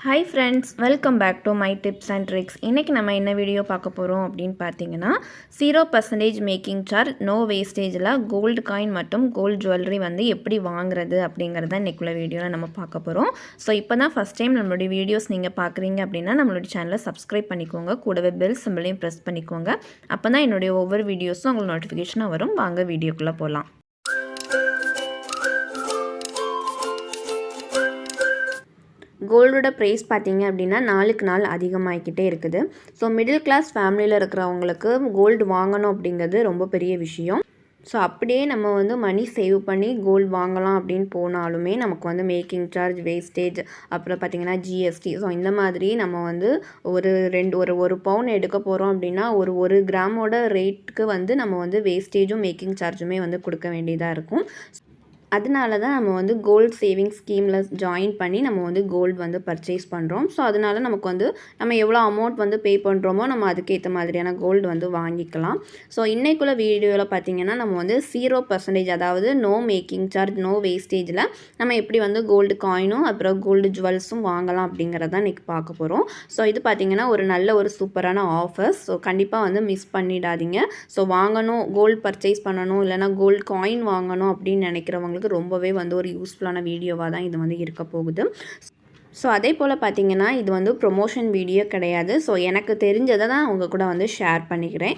Hi friends, welcome back to my tips and tricks. இன்றைக்கி நம்ம என்ன வீடியோ பார்க்க போகிறோம் அப்படின்னு பார்த்தீங்கன்னா 0% மேக்கிங் சார்ஜ் நோ வேஸ்டேஜில் கோல்டு காயின் மற்றும் கோல்டு ஜுவல்லரி வந்து எப்படி வாங்குறது அப்படிங்கிறத இன்றைக்குள்ள வீடியோவில் நம்ம பார்க்க போகிறோம். ஸோ இப்போ தான் ஃபஸ்ட் டைம் நம்மளுடைய வீடியோஸ் நீங்கள் பார்க்குறீங்க அப்படின்னா நம்மளுடைய சேனலை சப்ஸ்கிரைப் பண்ணிக்கோங்க, கூடவே பெல் சிம்பிளையும் ப்ரெஸ் பண்ணிக்கோங்க. அப்போ தான் என்னுடைய ஒவ்வொரு வீடியோஸும் உங்களுக்கு நோட்டிஃபிகேஷனாக வரும். வாங்க வீடியோக்குள்ளே போகலாம். கோல்டோட ப்ரைஸ் பார்த்திங்க அப்படின்னா நாளுக்கு நாள் அதிகமாகிக்கிட்டே இருக்குது. ஸோ மிடில் கிளாஸ் ஃபேமிலியில் இருக்கிறவங்களுக்கு கோல்டு வாங்கணும் அப்படிங்கிறது ரொம்ப பெரிய விஷயம். ஸோ அப்படியே நம்ம வந்து மணி சேவ் பண்ணி கோல்டு வாங்கலாம் அப்படின்னு போனாலுமே நமக்கு வந்து மேக்கிங் சார்ஜ், வேஸ்டேஜ், அப்புறம் பார்த்திங்கன்னா ஜிஎஸ்டி, ஸோ இந்த மாதிரி நம்ம வந்து ஒரு பவுன் எடுக்க போகிறோம் அப்படின்னா ஒரு கிராமோட ரேட்டுக்கு வந்து நம்ம வந்து வேஸ்டேஜும் மேக்கிங் சார்ஜுமே வந்து கொடுக்க வேண்டியதாக இருக்கும். அதனால தான் நம்ம வந்து கோல்டு சேவிங் ஸ்கீமில் ஜாயின் பண்ணி நம்ம வந்து கோல்டு வந்து பர்ச்சேஸ் பண்ணுறோம். ஸோ அதனால நமக்கு வந்து நம்ம எவ்வளோ அமௌண்ட் வந்து பே பண்ணுறோமோ நம்ம அதுக்கேற்ற மாதிரியான கோல்டு வந்து வாங்கிக்கலாம். ஸோ இன்றைக்குள்ள வீடியோவில் பார்த்திங்கன்னா நம்ம வந்து 0% அதாவது நோ மேக்கிங் சார்ஜ், நோ வேஸ்டேஜில் நம்ம எப்படி வந்து கோல்டு காயினும் அப்புறம் கோல்டு ஜுவல்ஸும் வாங்கலாம் அப்படிங்கிறதான் இன்றைக்கி பார்க்க போகிறோம். ஸோ இது பார்த்திங்கன்னா ஒரு சூப்பரான ஆஃபர்ஸ். ஸோ கண்டிப்பாக வந்து மிஸ் பண்ணிடாதீங்க. ஸோ வாங்கணும், கோல்டு பர்ச்சேஸ் பண்ணணும், இல்லைனா கோல்டு காயின் வாங்கணும் அப்படின்னு நினைக்கிறவங்க ரொம்பவே வந்து ஒரு யூஸ்ஃபுல்லான வீடியோவாக தான் இது வந்து இருக்க போகுது. ஸோ அதே போல் பார்த்திங்கன்னா இது வந்து ப்ரொமோஷன் வீடியோ கிடையாது. ஸோ எனக்கு தெரிஞ்சதை தான் உங்கள் கூட வந்து ஷேர் பண்ணிக்கிறேன்.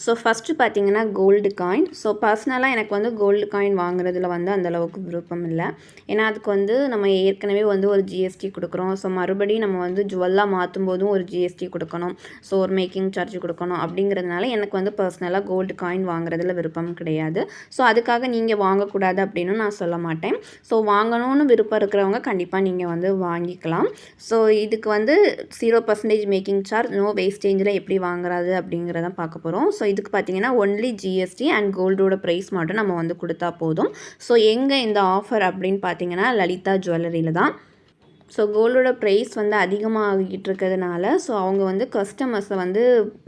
ஸோ ஃபஸ்ட்டு பார்த்திங்கன்னா கோல்டு காயின். ஸோ பர்சனலாக எனக்கு வந்து கோல்டு காயின் வாங்குறதுல வந்து அந்தளவுக்கு விருப்பம் இல்லை. ஏன்னா அதுக்கு வந்து நம்ம ஏற்கனவே வந்து ஒரு ஜிஎஸ்டி கொடுக்குறோம். ஸோ மறுபடியும் நம்ம வந்து ஜுவல்லாக மாற்றும் போதும் ஒரு ஜிஎஸ்டி கொடுக்கணும், ஸோ ஒரு மேக்கிங் சார்ஜ் கொடுக்கணும். அப்படிங்கிறதுனால எனக்கு வந்து பர்சனலாக கோல்டு காயின் வாங்குறதுல விருப்பம் கிடையாது. ஸோ அதுக்காக நீங்கள் வாங்கக்கூடாது அப்படின்னு நான் சொல்ல மாட்டேன். ஸோ வாங்கணும்னு விருப்பம் இருக்கிறவங்க கண்டிப்பாக நீங்கள் வந்து வாங்கிக்கலாம். ஸோ இதுக்கு வந்து 0% மேக்கிங் சார்ஜ், நோ வேஸ்டேஜில் எப்படி வாங்குறது அப்படிங்கிறதான் பார்க்க போகிறோம். ஸோ இதுக்கு பார்த்திங்கன்னா ஒன்லி ஜிஎஸ்டி அண்ட் கோல்டோட ப்ரைஸ் மட்டும் நம்ம வந்து கொடுத்தா போதும். ஸோ எங்கே இந்த ஆஃபர் அப்படின்னு பார்த்திங்கன்னா லலிதா ஜுவல்லரியில் தான். ஸோ கோல்டோட ப்ரைஸ் வந்து அதிகமாகிட்டு இருக்கிறதுனால ஸோ அவங்க வந்து கஸ்டமர்ஸை வந்து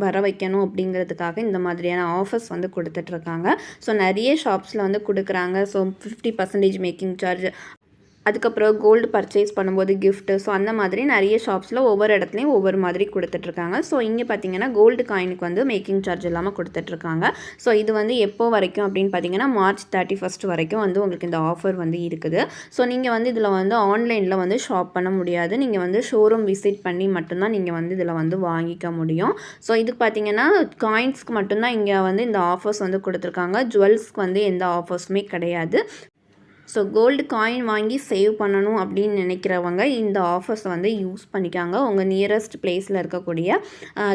வர வைக்கணும் அப்படிங்கிறதுக்காக இந்த மாதிரியான ஆஃபர்ஸ் வந்து கொடுத்துட்ருக்காங்க. ஸோ நிறைய ஷாப்ஸில் வந்து கொடுக்குறாங்க. ஸோ 50% மேக்கிங் சார்ஜ், அதுக்கப்புறம் கோல்டு பர்ச்சேஸ் பண்ணும்போது கிஃப்ட்டு, ஸோ அந்த மாதிரி நிறைய ஷாப்ஸில் ஒவ்வொரு இடத்துலையும் ஒவ்வொரு மாதிரி கொடுத்துட்ருக்காங்க. ஸோ இங்கே பார்த்திங்கன்னா கோல்டு காயினுக்கு வந்து மேக்கிங் சார்ஜ் இல்லாமல் கொடுத்துட்ருக்காங்க. ஸோ இது வந்து எப்போ வரைக்கும் அப்படின்னு பார்த்திங்கன்னா மார்ச் 31 வரைக்கும் வந்து உங்களுக்கு இந்த ஆஃபர் வந்து இருக்குது. ஸோ நீங்கள் வந்து இதில் வந்து ஆன்லைனில் வந்து ஷாப் பண்ண முடியாது. நீங்கள் வந்து ஷோரூம் விசிட் பண்ணி மட்டும்தான் நீங்கள் வந்து இதில் வந்து வாங்கிக்க முடியும். ஸோ இதுக்கு பார்த்திங்கன்னா காயின்ஸ்க்கு மட்டும்தான் இங்கே வந்து இந்த ஆஃபர்ஸ் வந்து கொடுத்துருக்காங்க. ஜுவல்ஸ்க்கு வந்து எந்த ஆஃபர்ஸுமே கிடையாது. ஸோ கோல்டு காயின் வாங்கி சேவ் பண்ணணும் அப்படின்னு நினைக்கிறவங்க இந்த ஆஃபர்ஸை வந்து யூஸ் பண்ணிக்காங்க. உங்கள் நியரஸ்ட் பிளேஸில் இருக்கக்கூடிய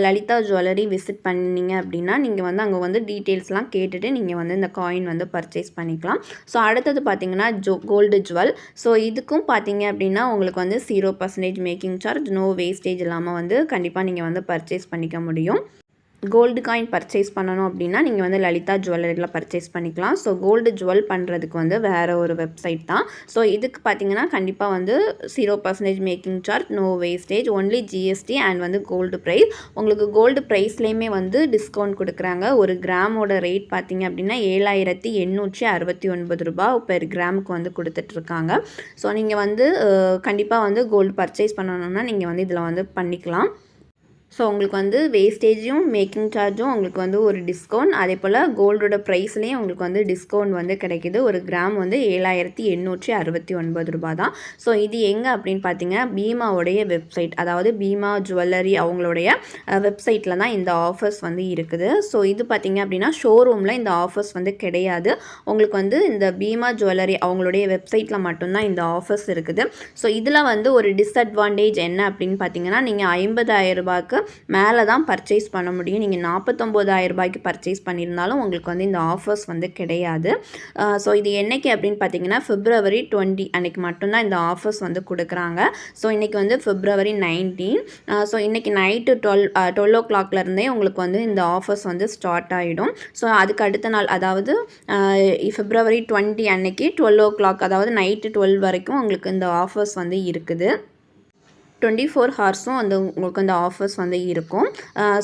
லலிதா ஜுவல்லரி விசிட் பண்ணிங்க அப்படின்னா நீங்கள் வந்து அங்கே வந்து டீட்டெயில்ஸ்லாம் கேட்டுட்டு நீங்கள் வந்து இந்த காயின் வந்து பர்ச்சேஸ் பண்ணிக்கலாம். ஸோ அடுத்தது பார்த்திங்கன்னா கோல்டு ஜுவல். ஸோ இதுக்கும் பார்த்திங்க அப்படின்னா உங்களுக்கு வந்து 0% மேக்கிங் சார்ஜ், நோ வேஸ்டேஜ் இல்லாமல் வந்து கண்டிப்பாக நீங்கள் வந்து பர்ச்சேஸ் பண்ணிக்க முடியும். கோல்டு காயின் பர்ச்சேஸ் பண்ணணும் அப்படின்னா நீங்கள் வந்து லலிதா ஜுவல்லரியில் பர்ச்சேஸ் பண்ணிக்கலாம். ஸோ கோல்டு ஜுவல் பண்ணுறதுக்கு வந்து வேறு ஒரு வெப்சைட் தான். ஸோ இதுக்கு பார்த்திங்கன்னா கண்டிப்பாக வந்து 0% making charge, no wastage, only GST and வந்து கோல்டு ப்ரைஸ். உங்களுக்கு கோல்டு ப்ரைஸ்லேயுமே வந்து டிஸ்கவுண்ட் கொடுக்குறாங்க. ஒரு கிராமோட ரேட் பார்த்திங்க அப்படின்னா 7,869 ரூபா பெர் கிராமுக்கு வந்து கொடுத்துட்ருக்காங்க. ஸோ நீங்கள் வந்து கண்டிப்பாக வந்து கோல்டு பர்ச்சேஸ் பண்ணணுன்னா நீங்கள் வந்து இதில் வந்து பண்ணிக்கலாம். ஸோ உங்களுக்கு வந்து வேஸ்டேஜும் மேக்கிங் சார்ஜும் உங்களுக்கு வந்து ஒரு டிஸ்கவுண்ட், அதே போல் கோல்டோட ப்ரைஸ்லேயும் உங்களுக்கு வந்து டிஸ்கவுண்ட் வந்து கிடைக்கிது. ஒரு கிராம் வந்து 7,869 ரூபா தான். ஸோ இது எங்கே அப்படின்னு பார்த்தீங்கன்னா பீமாவுடைய வெப்சைட், அதாவது பீமா ஜுவல்லரி அவங்களுடைய வெப்சைட்டில் தான் இந்த ஆஃபர்ஸ் வந்து இருக்குது. ஸோ இது பார்த்திங்க அப்படின்னா ஷோரூமில் இந்த ஆஃபர்ஸ் வந்து கிடையாது. உங்களுக்கு வந்து இந்த பீமா ஜுவல்லரி அவங்களுடைய வெப்சைட்டில் மட்டும்தான் இந்த ஆஃபர்ஸ் இருக்குது. ஸோ இதில் வந்து ஒரு டிஸ்அட்வான்டேஜ் என்ன அப்படின்னு பார்த்தீங்கன்னா நீங்கள் 50,000 ரூபாய்க்கு மேலே தான் பர்ச்சேஸ் பண்ண முடியும். நீங்கள் 49,000 ரூபாய்க்கு பர்ச்சேஸ் பண்ணியிருந்தாலும் உங்களுக்கு வந்து இந்த ஆஃபர்ஸ் வந்து கிடையாது. ஸோ இது என்றைக்கு அப்படின்னு பார்த்தீங்கன்னா February 20 அன்றைக்கி மட்டும்தான் இந்த ஆஃபர்ஸ் வந்து கொடுக்குறாங்க. ஸோ இன்றைக்கி வந்து February 19. ஸோ இன்றைக்கி நைட்டு 12 o'clockலேருந்தே உங்களுக்கு வந்து இந்த ஆஃபர்ஸ் வந்து ஸ்டார்ட் ஆகிடும். ஸோ அதுக்கு அடுத்த நாள் அதாவது February 20 அன்னைக்கு 12 o'clock, அதாவது நைட்டு 12 வரைக்கும் உங்களுக்கு இந்த ஆஃபர்ஸ் வந்து இருக்குது. 24 ஹார்ஸும் வந்து உங்களுக்கு அந்த ஆஃபர்ஸ் வந்து இருக்கும்.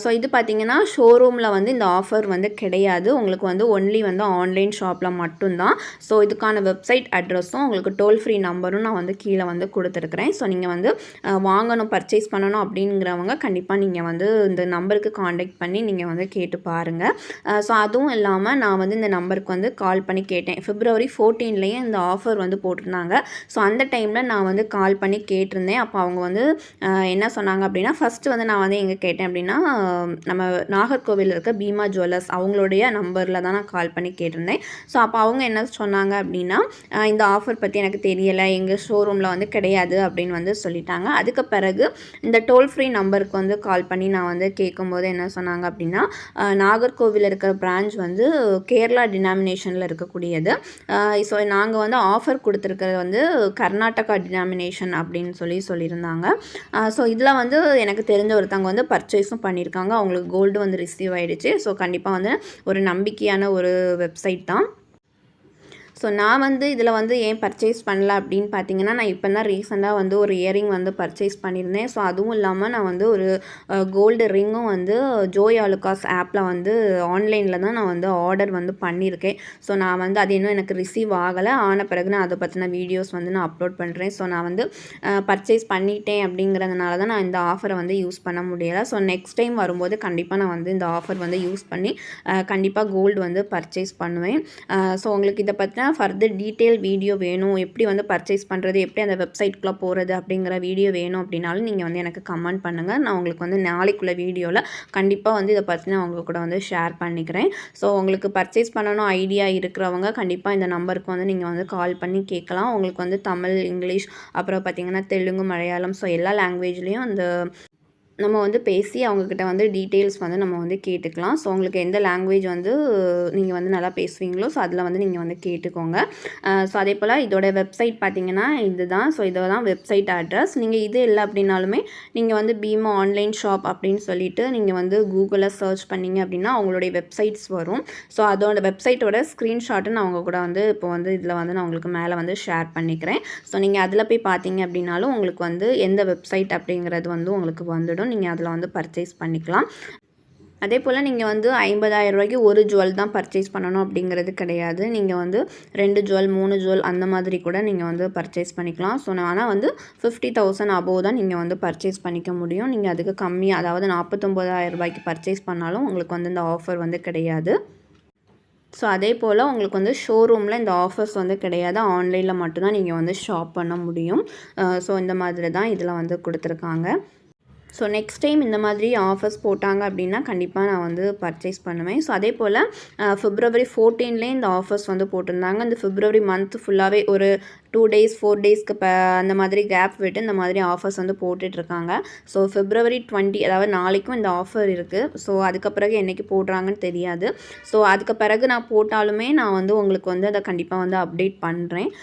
ஸோ இது பார்த்திங்கன்னா ஷோரூமில் வந்து இந்த ஆஃபர் வந்து கிடையாது. உங்களுக்கு வந்து ஒன்லி வந்து ஆன்லைன் ஷாப்பில் மட்டும்தான். ஸோ இதுக்கான வெப்சைட் அட்ரஸும் உங்களுக்கு டோல் ஃப்ரீ நம்பரும் நான் வந்து கீழே வந்து கொடுத்துருக்குறேன். ஸோ நீங்கள் வந்து வாங்கணும் பர்ச்சேஸ் பண்ணணும் அப்படிங்கிறவங்க கண்டிப்பாக நீங்கள் வந்து இந்த நம்பருக்கு காண்டாக்ட் பண்ணி நீங்கள் வந்து கேட்டு பாருங்கள். ஸோ அதுவும் இல்லாமல் நான் வந்து இந்த நம்பருக்கு வந்து கால் பண்ணி கேட்டேன். February 14லேயே இந்த ஆஃபர் வந்து போட்டிருந்தாங்க. ஸோ அந்த டைமில் நான் வந்து கால் பண்ணி கேட்டிருந்தேன். அப்போ அவங்க வந்து என்ன சொன்னாங்க அப்படின்னா, ஃபஸ்ட்டு வந்து நான் வந்து எங்கே கேட்டேன் அப்படின்னா, நம்ம நாகர்கோவில் இருக்க பீமா ஜுவல்லர்ஸ் அவங்களுடைய நம்பரில் தான் நான் கால் பண்ணி கேட்டிருந்தேன். ஸோ அப்போ அவங்க என்ன சொன்னாங்க அப்படின்னா, இந்த ஆஃபர் பற்றி எனக்கு தெரியலை, எங்கள் ஷோரூமில் வந்து கிடையாது அப்படின்னு வந்து சொல்லிட்டாங்க. அதுக்கு பிறகு இந்த டோல் ஃப்ரீ நம்பருக்கு வந்து கால் பண்ணி நான் வந்து கேட்கும்போது என்ன சொன்னாங்க அப்படின்னா, நாகர்கோவில் இருக்கிற பிரான்ச் வந்து கேரளா டினாமினேஷனில் இருக்கக்கூடியது. ஸோ நாங்கள் வந்து ஆஃபர் கொடுத்துருக்கிறது வந்து கர்நாடகா டினாமினேஷன் அப்படின்னு சொல்லியிருந்தாங்க. ஸோ இதில் வந்து எனக்கு தெரிஞ்ச ஒருத்தவங்க வந்து பர்ச்சேஸும் பண்ணியிருக்காங்க. அவங்களுக்கு கோல்டு வந்து ரிசீவ் ஆகிடுச்சு. ஸோ கண்டிப்பாக வந்து ஒரு நம்பிக்கையான ஒரு வெப்சைட் தான். ஸோ நான் வந்து இதில் வந்து ஏன் பர்ச்சேஸ் பண்ணல அப்படின்னு பார்த்தீங்கன்னா, நான் இப்போ தான் ரீசெண்டாக வந்து ஒரு இயரிங் வந்து பர்ச்சேஸ் பண்ணியிருந்தேன். ஸோ அதுவும் இல்லாமல் நான் வந்து ஒரு கோல்டு ரிங்கும் வந்து ஜோய் ஆலுக்காஸ் ஆப்பில் வந்து ஆன்லைனில் தான் நான் வந்து ஆர்டர் வந்து பண்ணியிருக்கேன். ஸோ நான் வந்து அது இன்னும் எனக்கு ரிசீவ் ஆகலை. ஆன பிறகு நான் அதை பற்றின வீடியோஸ் வந்து நான் அப்லோட் பண்ணுறேன். ஸோ நான் வந்து பர்ச்சேஸ் பண்ணிட்டேன் அப்படிங்கிறதுனால தான் நான் இந்த ஆஃபரை வந்து யூஸ் பண்ண முடியலை. ஸோ நெக்ஸ்ட் டைம் வரும்போது கண்டிப்பாக நான் வந்து இந்த ஆஃபர் வந்து யூஸ் பண்ணி கண்டிப்பாக கோல்டு வந்து பர்ச்சேஸ் பண்ணுவேன். ஸோ உங்களுக்கு இதை பற்றின ஃபர்தர் டீட்டெயில் வீடியோ வேணும், எப்படி வந்து பர்ச்சேஸ் பண்ணுறது, எப்படி அந்த வெப்சைட்குள்ளே போகிறது அப்படிங்கிற வீடியோ வேணும் அப்படின்னாலும் நீங்கள் வந்து எனக்கு கமெண்ட் பண்ணுங்கள். நான் உங்களுக்கு வந்து நாளைக்குள்ள வீடியோவில் கண்டிப்பாக வந்து இதை பற்றி நான் உங்களுக்கு கூட வந்து ஷேர் பண்ணிக்கிறேன். ஸோ உங்களுக்கு பர்ச்சேஸ் பண்ணணும் ஐடியா இருக்கிறவங்க கண்டிப்பாக இந்த நம்பருக்கு வந்து நீங்கள் வந்து கால் பண்ணி கேட்கலாம். உங்களுக்கு வந்து தமிழ், இங்கிலீஷ், அப்புறம் பார்த்திங்கன்னா தெலுங்கு, மலையாளம், ஸோ எல்லா லாங்குவேஜ்லேயும் அந்த நம்ம வந்து பேசி அவங்கக்கிட்ட வந்து டீட்டெயில்ஸ் வந்து நம்ம வந்து கேட்டுக்கலாம். ஸோ உங்களுக்கு எந்த லாங்குவேஜ் வந்து நீங்கள் வந்து நல்லா பேசுவீங்களோ ஸோ அதில் வந்து நீங்கள் வந்து கேட்டுக்கோங்க. ஸோ அதே போல் இதோட வெப்சைட் பார்த்திங்கன்னா இதுதான். ஸோ இதை தான் வெப்சைட் அட்ரஸ். நீங்கள் இது இல்லை அப்படின்னாலுமே நீங்கள் வந்து பீமா ஆன்லைன் ஷாப் அப்படின்னு சொல்லிட்டு நீங்கள் வந்து கூகுளில் சர்ச் பண்ணிங்க அப்படின்னா அவங்களுடைய வெப்சைட்ஸ் வரும். ஸோ அதோட வெப்சைட்டோட ஸ்க்ரீன்ஷாட்டு நான் அவங்க கூட வந்து இப்போ வந்து இதில் வந்து நான் உங்களுக்கு மேலே வந்து ஷேர் பண்ணிக்கிறேன். ஸோ நீங்கள் அதில் போய் பார்த்தீங்க அப்படின்னாலும் உங்களுக்கு வந்து எந்த வெப்சைட் அப்படிங்கிறது வந்து உங்களுக்கு வந்துடும். நீங்கள் அதில் வந்து பர்ச்சேஸ் பண்ணிக்கலாம். அதே போல் நீங்கள் வந்து 50,000 ரூபாய்க்கு ஒரு ஜுவல் தான் பர்ச்சேஸ் பண்ணணும் அப்படிங்கிறது கிடையாது. நீங்கள் வந்து 2 ஜுவல் 3 ஜுவல் அந்த மாதிரி கூட நீங்கள் வந்து பர்ச்சேஸ் பண்ணிக்கலாம். ஸோ ஆனால் வந்து 50,000 அபோவ் தான் நீங்கள் வந்து பர்ச்சேஸ் பண்ணிக்க முடியும். நீங்கள் அதுக்கு கம்மியாக, அதாவது 49,000 ரூபாய்க்கு பர்ச்சேஸ் பண்ணாலும் உங்களுக்கு வந்து இந்த ஆஃபர் வந்து கிடையாது. ஸோ அதே போல் உங்களுக்கு வந்து ஷோரூமில் இந்த ஆஃபர்ஸ் வந்து கிடையாது. ஆன்லைனில் மட்டும்தான் நீங்கள் வந்து ஷாப் பண்ண முடியும். ஸோ இந்த மாதிரி தான் இதில் வந்து கொடுத்துருக்காங்க. ஸோ நெக்ஸ்ட் டைம் இந்த மாதிரி ஆஃபர்ஸ் போட்டாங்க அப்படின்னா கண்டிப்பாக நான் வந்து பர்ச்சேஸ் பண்ணுவேன். ஸோ அதே போல் February 14லேயே இந்த ஆஃபர்ஸ் வந்து போட்டிருந்தாங்க. இந்த February மந்த் ஃபுல்லாகவே ஒரு 2 days 4 daysக்கு அந்த மாதிரி கேப் விட்டு இந்த மாதிரி ஆஃபர்ஸ் வந்து போட்டுட்ருக்காங்க. ஸோ February 20, அதாவது நாளைக்கும் இந்த ஆஃபர் இருக்குது. ஸோ அதுக்கு பிறகு என்றைக்கு போடுறாங்கன்னு தெரியாது. ஸோ அதுக்கு பிறகு நான் போட்டாலுமே நான் வந்து உங்களுக்கு வந்து அதை கண்டிப்பாக வந்து அப்டேட் பண்ணுறேன்.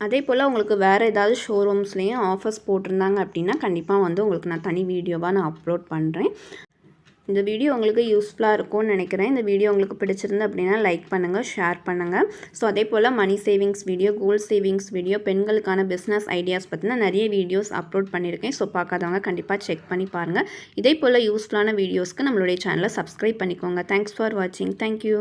அதே போல் உங்களுக்கு வேறு ஏதாவது ஷோரூம்ஸ்லேயும் ஆஃபர்ஸ் போட்டிருந்தாங்க அப்படின்னா கண்டிப்பாக வந்து உங்களுக்கு நான் தனி வீடியோவாக நான் அப்லோட் பண்ணுறேன். இந்த வீடியோ உங்களுக்கு யூஸ்ஃபுல்லாக இருக்கும்னு நினைக்கிறேன். இந்த வீடியோ உங்களுக்கு பிடிச்சிருந்து அப்படின்னா லைக் பண்ணுங்கள், ஷேர் பண்ணுங்கள். ஸோ அதே போல் money savings video, gold savings video, பெண்களுக்கான பிஸ்னஸ் ஐடியாஸ் பற்றின நிறைய வீடியோஸ் அப்லோட் பண்ணியிருக்கேன். ஸோ பார்க்காதவங்க கண்டிப்பாக செக் பண்ணி பாருங்கள். இதே போல் யூஸ்ஃபுல்லான வீடியோஸ்க்கு நம்மளுடைய சேனலை சப்ஸ்கிரைப் பண்ணிக்கோங்க. தேங்க்ஸ் ஃபார் வாட்சிங். தேங்க்யூ.